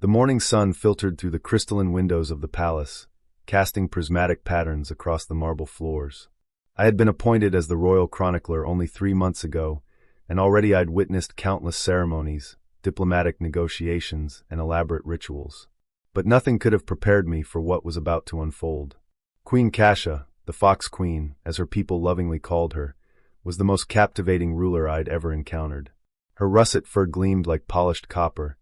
The morning sun filtered through the crystalline windows of the palace, casting prismatic patterns across the marble floors. I had been appointed as the royal chronicler only 3 months ago, and already I'd witnessed countless ceremonies, diplomatic negotiations, and elaborate rituals. But nothing could have prepared me for what was about to unfold. Queen Kasha, the Fox Queen, as her people lovingly called her, was the most captivating ruler I'd ever encountered. Her russet fur gleamed like polished copper,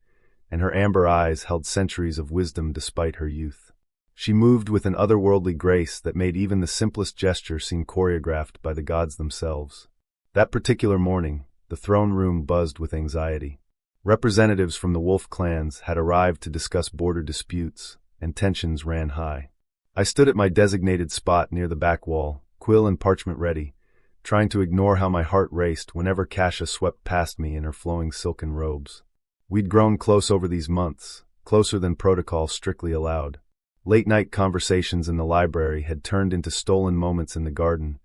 and her amber eyes held centuries of wisdom despite her youth. She moved with an otherworldly grace that made even the simplest gesture seem choreographed by the gods themselves. That particular morning, the throne room buzzed with anxiety. Representatives from the wolf clans had arrived to discuss border disputes, and tensions ran high. I stood at my designated spot near the back wall, quill and parchment ready, trying to ignore how my heart raced whenever Kasha swept past me in her flowing silken robes. We'd grown close over these months, closer than protocol strictly allowed. Late-night conversations in the library had turned into stolen moments in the garden,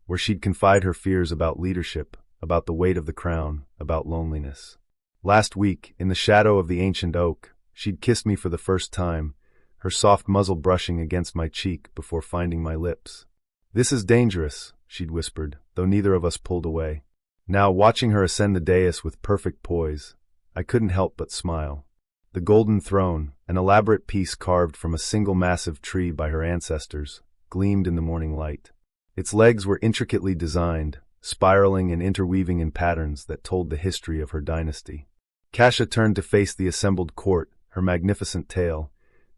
where she'd confide her fears about leadership, about the weight of the crown, about loneliness. Last week, in the shadow of the ancient oak, she'd kissed me for the first time, her soft muzzle brushing against my cheek before finding my lips. "This is dangerous," she'd whispered, though neither of us pulled away. Now, watching her ascend the dais with perfect poise, I couldn't help but smile. The golden throne, an elaborate piece carved from a single massive tree by her ancestors, gleamed in the morning light. Its legs were intricately designed, spiraling and interweaving in patterns that told the history of her dynasty. Kasha turned to face the assembled court, her magnificent tail,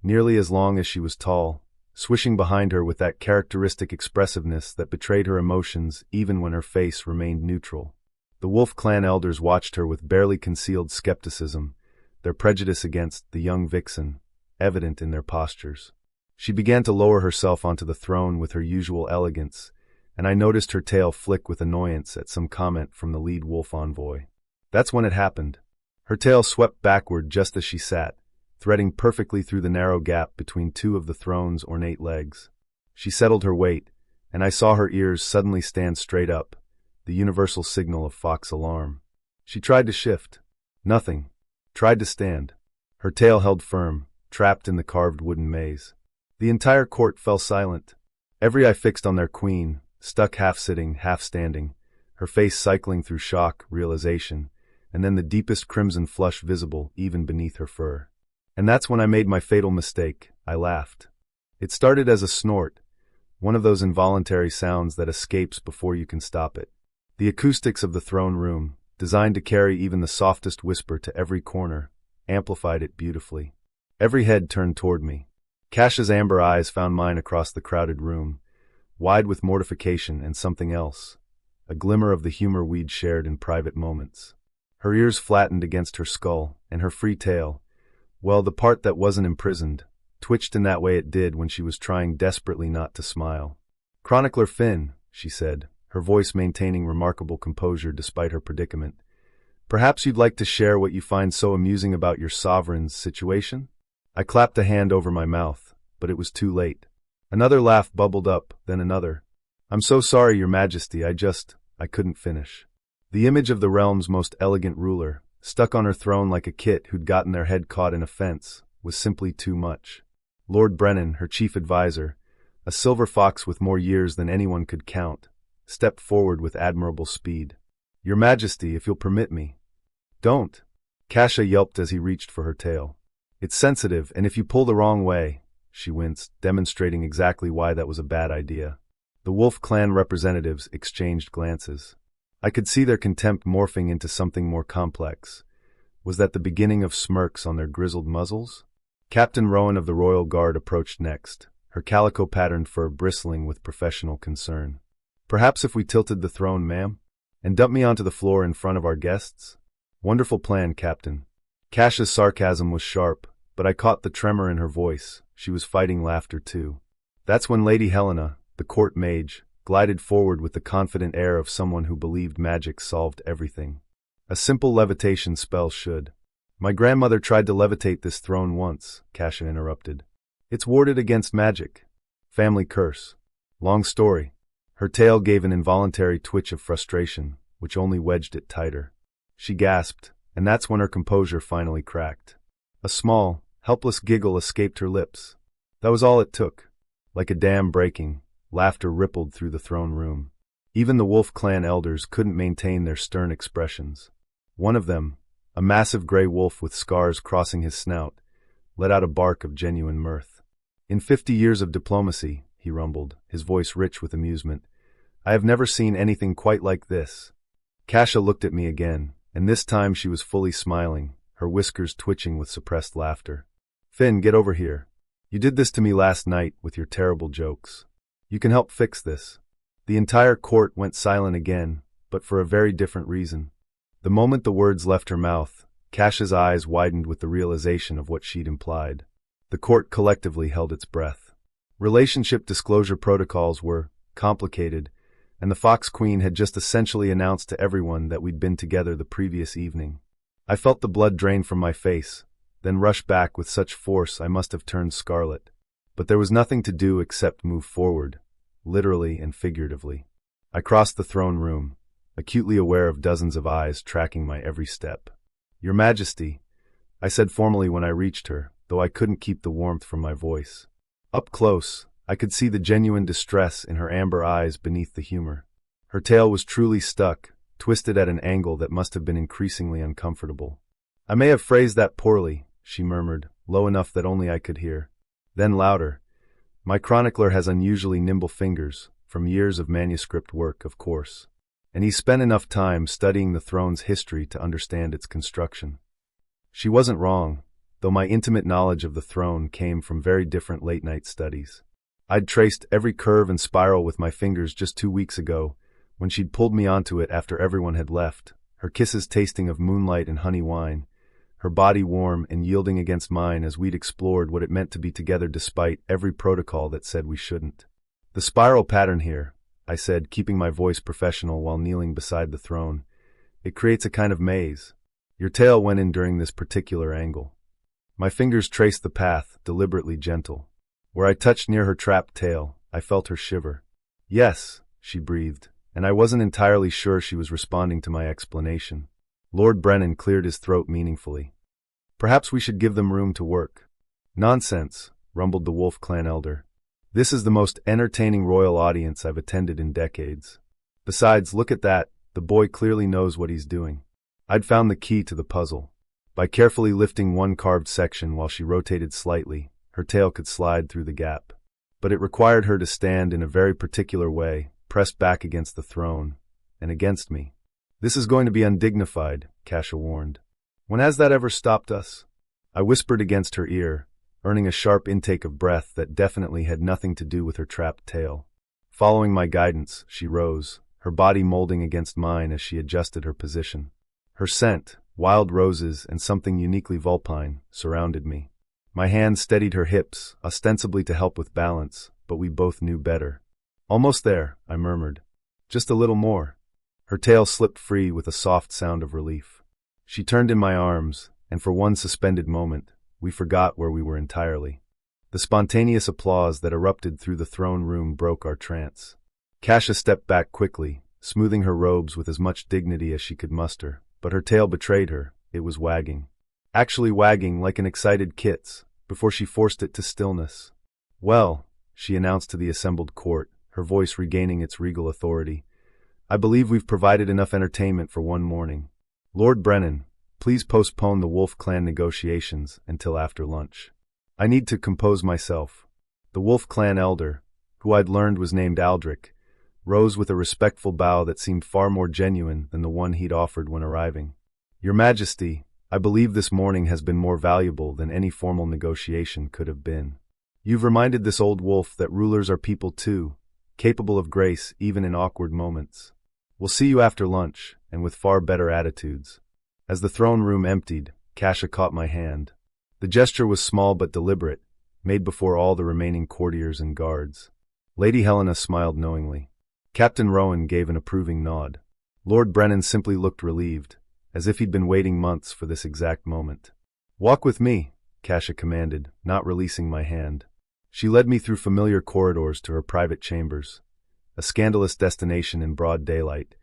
nearly as long as she was tall, swishing behind her with that characteristic expressiveness that betrayed her emotions even when her face remained neutral. The Wolf clan elders watched her with barely concealed skepticism, their prejudice against the young vixen evident in their postures. She began to lower herself onto the throne with her usual elegance, and I noticed her tail flick with annoyance at some comment from the lead wolf envoy. That's when it happened. Her tail swept backward just as she sat, threading perfectly through the narrow gap between two of the throne's ornate legs. She settled her weight, and I saw her ears suddenly stand straight up, the universal signal of fox alarm. She tried to shift. Nothing. Tried to stand. Her tail held firm, trapped in the carved wooden maze. The entire court fell silent. Every eye fixed on their queen, stuck half-sitting, half-standing, her face cycling through shock, realization, and then the deepest crimson flush visible even beneath her fur. And that's when I made my fatal mistake. I laughed. It started as a snort, one of those involuntary sounds that escapes before you can stop it. The acoustics of the throne room, designed to carry even the softest whisper to every corner, amplified it beautifully. Every head turned toward me. Kasha's amber eyes found mine across the crowded room, wide with mortification and something else, a glimmer of the humor we'd shared in private moments. Her ears flattened against her skull, and her free tail, well, the part that wasn't imprisoned, twitched in that way it did when she was trying desperately not to smile. "Chronicler Finn," she said, her voice maintaining remarkable composure despite her predicament, "perhaps you'd like to share what you find so amusing about your sovereign's situation?" I clapped a hand over my mouth, but it was too late. Another laugh bubbled up, then another. "I'm so sorry, Your Majesty, I couldn't finish." The image of the realm's most elegant ruler, stuck on her throne like a kit who'd gotten their head caught in a fence, was simply too much. Lord Brennan, her chief advisor, a silver fox with more years than anyone could count, stepped forward with admirable speed. "Your Majesty, if you'll permit me." "Don't." Kasha yelped as he reached for her tail. "It's sensitive, and if you pull the wrong way," she winced, demonstrating exactly why that was a bad idea. The Wolf clan representatives exchanged glances. I could see their contempt morphing into something more complex. Was that the beginning of smirks on their grizzled muzzles? Captain Rowan of the Royal Guard approached next, her calico-patterned fur bristling with professional concern. "Perhaps if we tilted the throne, ma'am? And dumped me onto the floor in front of our guests?" "Wonderful plan, Captain." Kasha's sarcasm was sharp, but I caught the tremor in her voice. She was fighting laughter too. That's when Lady Helena, the court mage, glided forward with the confident air of someone who believed magic solved everything. "A simple levitation spell should." "My grandmother tried to levitate this throne once," Kasha interrupted. "It's warded against magic. Family curse. Long story." Her tail gave an involuntary twitch of frustration, which only wedged it tighter. She gasped, and that's when her composure finally cracked. A small, helpless giggle escaped her lips. That was all it took. Like a dam breaking, laughter rippled through the throne room. Even the Wolf clan elders couldn't maintain their stern expressions. One of them, a massive gray wolf with scars crossing his snout, let out a bark of genuine mirth. "In 50 years of diplomacy," he rumbled, his voice rich with amusement, "I have never seen anything quite like this." Kasha looked at me again, and this time she was fully smiling, her whiskers twitching with suppressed laughter. "Finn, get over here. You did this to me last night with your terrible jokes. You can help fix this." The entire court went silent again, but for a very different reason. The moment the words left her mouth, Kasha's eyes widened with the realization of what she'd implied. The court collectively held its breath. Relationship disclosure protocols were complicated, and the Fox Queen had just essentially announced to everyone that we'd been together the previous evening. I felt the blood drain from my face, then rush back with such force I must have turned scarlet. But there was nothing to do except move forward, literally and figuratively. I crossed the throne room, acutely aware of dozens of eyes tracking my every step. "Your Majesty," I said formally when I reached her, though I couldn't keep the warmth from my voice. Up close, I could see the genuine distress in her amber eyes beneath the humor. Her tail was truly stuck, twisted at an angle that must have been increasingly uncomfortable. "I may have phrased that poorly," she murmured, low enough that only I could hear. Then louder, "My chronicler has unusually nimble fingers, from years of manuscript work, of course. And he's spent enough time studying the throne's history to understand its construction." She wasn't wrong, though my intimate knowledge of the throne came from very different late-night studies. I'd traced every curve and spiral with my fingers just 2 weeks ago, when she'd pulled me onto it after everyone had left, her kisses tasting of moonlight and honey wine, her body warm and yielding against mine as we'd explored what it meant to be together despite every protocol that said we shouldn't. "The spiral pattern here," I said, keeping my voice professional while kneeling beside the throne, "it creates a kind of maze. Your tail went in during this particular angle." My fingers traced the path, deliberately gentle. Where I touched near her trapped tail, I felt her shiver. "Yes," she breathed, and I wasn't entirely sure she was responding to my explanation. Lord Brennan cleared his throat meaningfully. "Perhaps we should give them room to work." "Nonsense," rumbled the Wolf clan elder. "This is the most entertaining royal audience I've attended in decades. Besides, look at that, the boy clearly knows what he's doing." I'd found the key to the puzzle. By carefully lifting one carved section while she rotated slightly, her tail could slide through the gap. But it required her to stand in a very particular way, pressed back against the throne, and against me. "This is going to be undignified," Kasha warned. "When has that ever stopped us?" I whispered against her ear, earning a sharp intake of breath that definitely had nothing to do with her trapped tail. Following my guidance, she rose, her body molding against mine as she adjusted her position. Her scent, wild roses and something uniquely vulpine, surrounded me. My hand steadied her hips, ostensibly to help with balance, but we both knew better. "Almost there," I murmured. "Just a little more." Her tail slipped free with a soft sound of relief. She turned in my arms, and for one suspended moment, we forgot where we were entirely. The spontaneous applause that erupted through the throne room broke our trance. Kasha stepped back quickly, smoothing her robes with as much dignity as she could muster, but her tail betrayed her. It was wagging. Actually wagging like an excited kit's, before she forced it to stillness. "Well," she announced to the assembled court, her voice regaining its regal authority, "I believe we've provided enough entertainment for one morning. Lord Brennan, please postpone the Wolf clan negotiations until after lunch. I need to compose myself." The Wolf clan elder, who I'd learned was named Aldrich, rose with a respectful bow that seemed far more genuine than the one he'd offered when arriving. "Your Majesty, I believe this morning has been more valuable than any formal negotiation could have been. You've reminded this old wolf that rulers are people too, capable of grace even in awkward moments. We'll see you after lunch, and with far better attitudes." As the throne room emptied, Kasha caught my hand. The gesture was small but deliberate, made before all the remaining courtiers and guards. Lady Helena smiled knowingly. Captain Rowan gave an approving nod. Lord Brennan simply looked relieved, as if he'd been waiting months for this exact moment. "Walk with me," Kasha commanded, not releasing my hand. She led me through familiar corridors to her private chambers, a scandalous destination in broad daylight,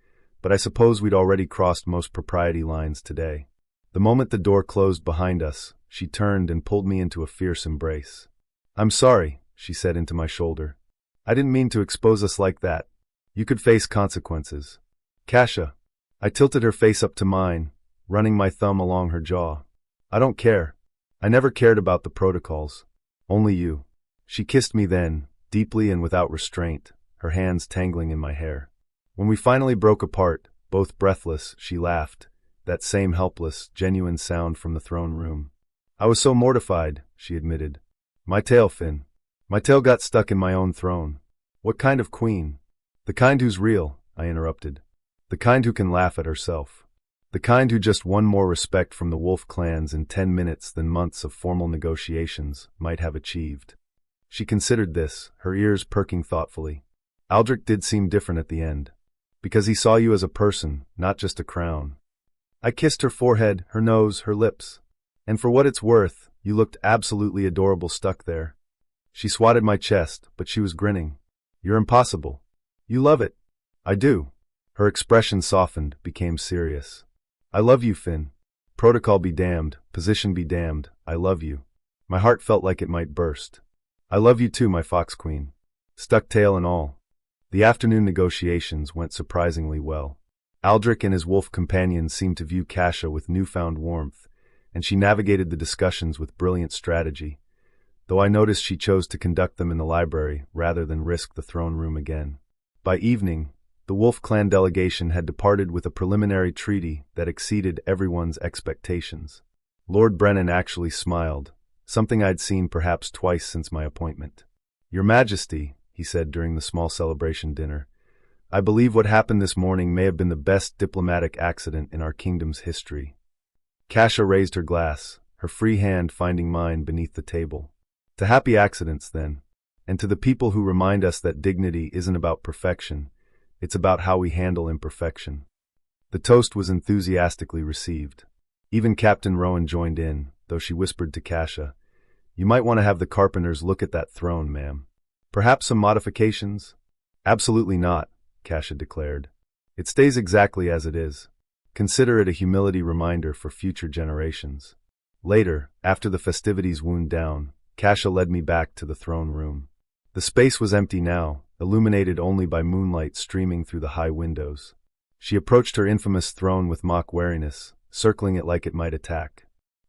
but I suppose we'd already crossed most propriety lines today. The moment the door closed behind us, she turned and pulled me into a fierce embrace. "I'm sorry," she said into my shoulder. "I didn't mean to expose us like that. You could face consequences." "Kasha." I tilted her face up to mine, running my thumb along her jaw. "I don't care. I never cared about the protocols. Only you." She kissed me then, deeply and without restraint, her hands tangling in my hair. When we finally broke apart, both breathless, she laughed, that same helpless, genuine sound from the throne room. "I was so mortified," she admitted. "My tail, Finn. My tail got stuck in my own throne." "What kind of queen?" "The kind who's real," I interrupted. "The kind who can laugh at herself. The kind who just won more respect from the wolf clans in 10 minutes than months of formal negotiations might have achieved." She considered this, her ears perking thoughtfully. "Aldrich did seem different at the end. Because he saw you as a person, not just a crown." I kissed her forehead, her nose, her lips. "And for what it's worth, you looked absolutely adorable stuck there." She swatted my chest, but she was grinning. "You're impossible. You love it." "I do." Her expression softened, became serious. "I love you, Finn. Protocol be damned, position be damned, I love you." My heart felt like it might burst. "I love you too, my fox queen." Stuck tail and all. The afternoon negotiations went surprisingly well. Aldrich and his wolf companions seemed to view Kasha with newfound warmth, and she navigated the discussions with brilliant strategy, though I noticed she chose to conduct them in the library rather than risk the throne room again. By evening, the Wolf Clan delegation had departed with a preliminary treaty that exceeded everyone's expectations. Lord Brennan actually smiled, something I'd seen perhaps twice since my appointment. "Your Majesty," he said during the small celebration dinner, "I believe what happened this morning may have been the best diplomatic accident in our kingdom's history." Kasha raised her glass, her free hand finding mine beneath the table. "To happy accidents, then, and to the people who remind us that dignity isn't about perfection, it's about how we handle imperfection." The toast was enthusiastically received. Even Captain Rowan joined in, though she whispered to Kasha, "You might want to have the carpenters look at that throne, ma'am. Perhaps some modifications?" "Absolutely not," Kasha declared. "It stays exactly as it is. Consider it a humility reminder for future generations." Later, after the festivities wound down, Kasha led me back to the throne room. The space was empty now, illuminated only by moonlight streaming through the high windows. She approached her infamous throne with mock wariness, circling it like it might attack.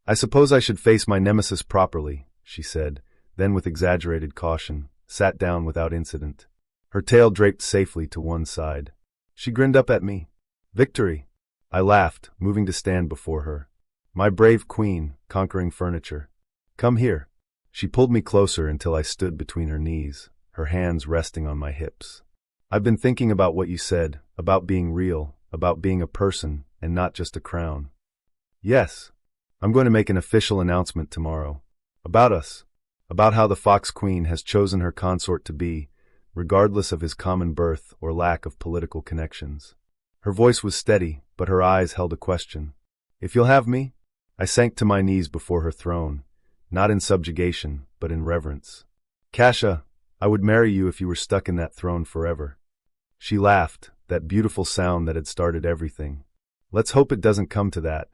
"I suppose I should face my nemesis properly," she said, then with exaggerated caution, sat down without incident. Her tail draped safely to one side. She grinned up at me. "Victory!" I laughed, moving to stand before her. "My brave queen, conquering furniture. Come here." She pulled me closer until I stood between her knees, her hands resting on my hips. "I've been thinking about what you said, about being real, about being a person, and not just a crown." "Yes. I'm going to make an official announcement tomorrow. About us. About how the Fox Queen has chosen her consort to be, regardless of his common birth or lack of political connections." Her voice was steady, but her eyes held a question. "If you'll have me?" I sank to my knees before her throne, not in subjugation, but in reverence. "Kasha, I would marry you if you were stuck in that throne forever." She laughed, that beautiful sound that had started everything. "Let's hope it doesn't come to that."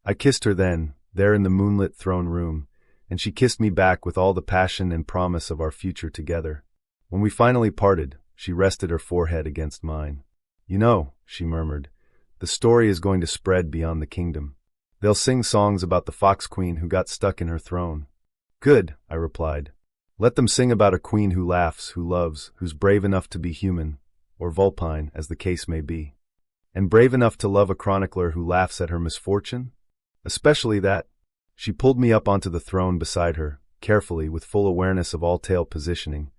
I kissed her then, there in the moonlit throne room, and she kissed me back with all the passion and promise of our future together. When we finally parted, she rested her forehead against mine. "You know," she murmured, "the story is going to spread beyond the kingdom. They'll sing songs about the Fox Queen who got stuck in her throne." "Good," I replied. "Let them sing about a queen who laughs, who loves, who's brave enough to be human, or vulpine, as the case may be. And brave enough to love a chronicler who laughs at her misfortune? Especially that." She pulled me up onto the throne beside her, carefully, with full awareness of all tail positioning,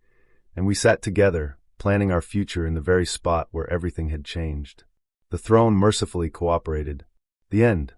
and we sat together, planning our future in the very spot where everything had changed. The throne mercifully cooperated. The end.